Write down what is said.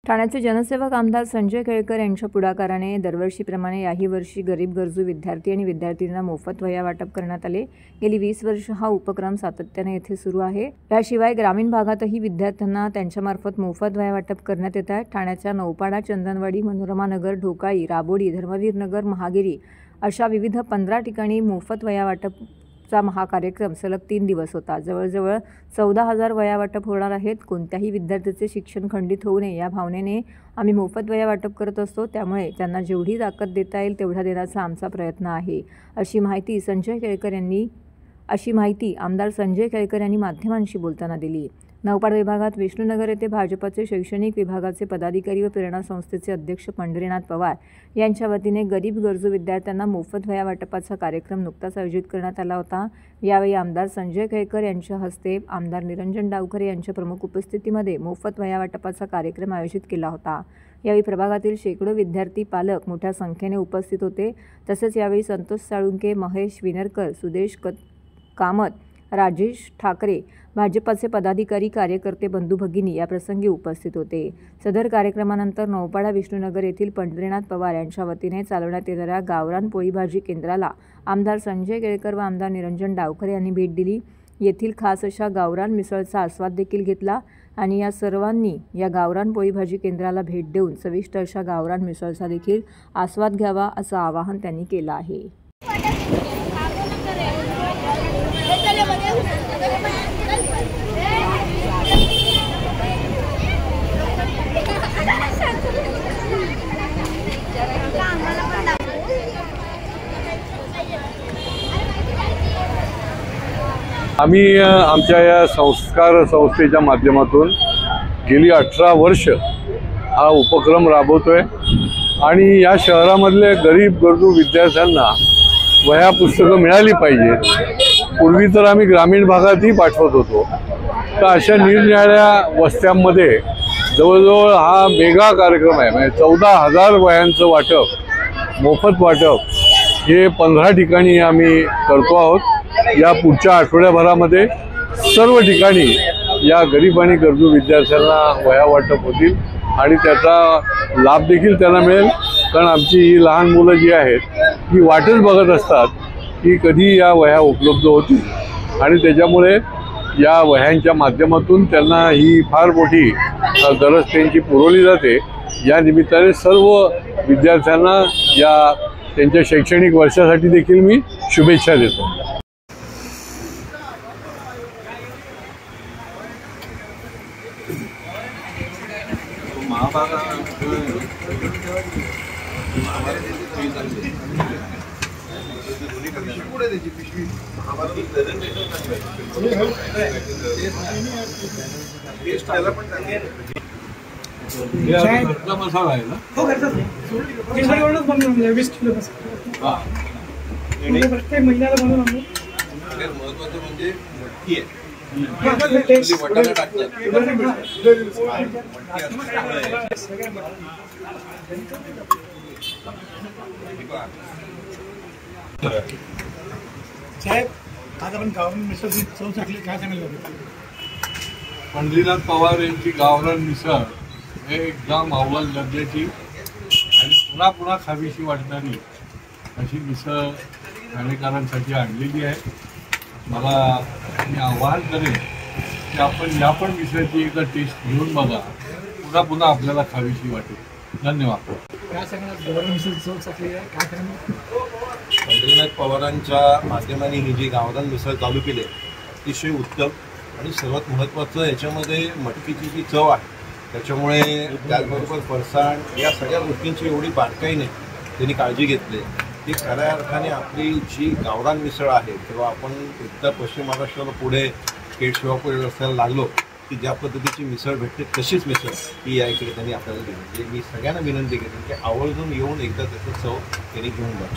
ठाण्याचे जनसेवक आमदार संजय केळकर यांच्या पुढाकाराने दरवर्षीप्रमाणे याही वर्षी गरीब गरजू विद्यार्थी आणि विद्यार्थिनींना मोफत वह्या वाटप करण्यात आले। गेली 20 वर्ष हा उपक्रम सातत्याने येथे सुरू आहे। याशिवाय ग्रामीण भागातही विद्यार्थ्यांना त्यांच्यामार्फत मोफत वह्या वाटप करण्यात येत आहेत। ठाण्याच्या नौपाडा, चंदनवाडी, मनोरमा नगर, ढोकाळी, राबोडी, धर्मवीर नगर, महागिरी अशा विविध 15 ठिकाणी मोफत वह्या वाटप हा कार्यक्रम सलग 3 दिवस होता। जवळजवळ 14,000 वह्या वाटप होणार आहेत। कोणत्याही विद्यार्थ्याचे शिक्षण खंडित होऊ नये या भावनेने आम्ही मोफत वह्या वाटप करत असतो, त्यामुळे त्यांना जेवढी ताकद देता येईल तेवढा देण्याचा आमचा प्रयत्न आहे, अशी माहिती आमदार संजय केळकर यांनी माध्यमांशी बोलताना दिली। नौपाडा विभागात विष्णुनगर येथे भाजपचे शैक्षणिक विभागाचे पदाधिकारी व प्रेरणा संस्थेचे अध्यक्ष पंढरीनाथ पवार यांच्या वतीने गरीब गरजू विद्यार्थ्यांना मोफत वह्या वाटपाचा कार्यक्रम नुकताच आयोजित करण्यात आला होता। यावेळी आमदार संजय केळकर यांच्या हस्ते आमदार निरंजन डावखरे यांच्या प्रमुख उपस्थितीमध्ये मोफत वह्या वाटपाचा कार्यक्रम आयोजित केला होता। यावेळी प्रभागातील शेकडो विद्यार्थी, पालक मोठ्या संख्येने उपस्थित होते। तसेच यावेळी संतोष साळुंके, महेश विनरकर, सुदेश कामत, राजेश ठाकरे, भाजपचे पदाधिकारी, कार्यकर्ते, बंधू भगिनी या प्रसंगी उपस्थित होते। सदर कार्यक्रमानंतर नौपाडा विष्णुनगर येथील पंढरीनाथ पवार यांच्या वतीने चालवण्यात येणाऱ्या गावरान पोळी भाजी केंद्राला आमदार संजय केळकर व आमदार निरंजन डावखरे यांनी भेट दिली। येथील खास अशा गावरान मिसळचा आस्वाद देखील घेतला आणि या सर्वांनी या गावरान पोळी भाजी केंद्राला भेट देऊन चविष्ट अशा गावरान मिसळचा देखील आस्वाद घ्यावा असं आवाहन त्यांनी केलं आहे। आम्ही आमच्या या संस्कार संस्थेच्या माध्यमातून गेली 18 वर्ष हा उपक्रम राबवतोय आणि या शहरामधले गरीब गरजू विद्यार्थ्यांना वह्या पुस्तकं मिळाली पाहिजेत। पूर्वी तर आम्ही ग्रामीण भागातही पाठवत होतो, तर अशा निरनिराळ्या वस्त्यांमध्ये जवळजवळ हा वेगळा कार्यक्रम आहे। म्हणजे 14,000 वह्यांचं वाटप, मोफत वाटप हे 15 ठिकाणी आम्ही करतो आहोत। या पुढच्या आठवड्याभरामध्ये सर्व ठिकाणी या गरीब आणि गरजू विद्यार्थ्यांना वह्या वाटप होतील आणि त्याचा लाभ देखील त्यांना मिळेल। कारण आमची ही लहान मुलं जी आहेत ही वाटच बघत असतात की कधी या वह्या उपलब्ध होतील आणि त्याच्यामुळे या वह्यांच्या माध्यमातून त्यांना ही फार मोठी गरज त्यांची पुरवली जाते। या निमित्ताने सर्व विद्यार्थ्यांना या त्यांच्या शैक्षणिक वर्षासाठी देखील मी शुभेच्छा देतो। मसाला आहे ना? हो, प्रत्येक महिन्याला बनवून आणतो। महत्वाचं म्हणजे मटकी आहे, साहेब आज आपण गावरान मिसळची चव चाखली, काय सांगायला? पंढरीनाथ पवार यांची गावरान मिसळ हे एकदम अव्वल दर्जाची आणि पुन्हा पुन्हा खावीशी वाटणारी अशी मिसळ ठाणेकरांसाठी आणलेली आहे। मला मी आवाहन करेन की आपण या पण मिसळची एकदा टेस्ट घेऊन बघा, पुन्हा पुन्हा आपल्याला खावीशी वाटेल। धन्यवाद। काय सांगणार? गावरान मिसळची चव चाखली आहे, काय सांगणार? पंढरीनाथ पवारांच्या माध्यमाने ही जी गावरान मिसळ चालू केली अतिशय उत्तम आणि सर्वात महत्त्वाचं याच्यामध्ये मटकीची जी चव आहे त्याच्यामुळे, त्याचबरोबर फरसाण या सगळ्या गोष्टींची एवढी बारकाईने त्यांनी काळजी घेतली की खऱ्या अर्थाने आपली जी गावरान मिसळ आहे, तेव्हा आपण उत्तर पश्चिम महाराष्ट्राला पुढे पेठ शिवापूर रस्त्याला लागलो की ज्या पद्धतीची मिसळ भेटते तशीच मिसळ ही या इकडे त्यांनी आपल्याला दिली। म्हणजे मी सगळ्यांना विनंती केली की आवर्जून येऊन एकदा त्याचं चव त्यांनी घेऊन बघा।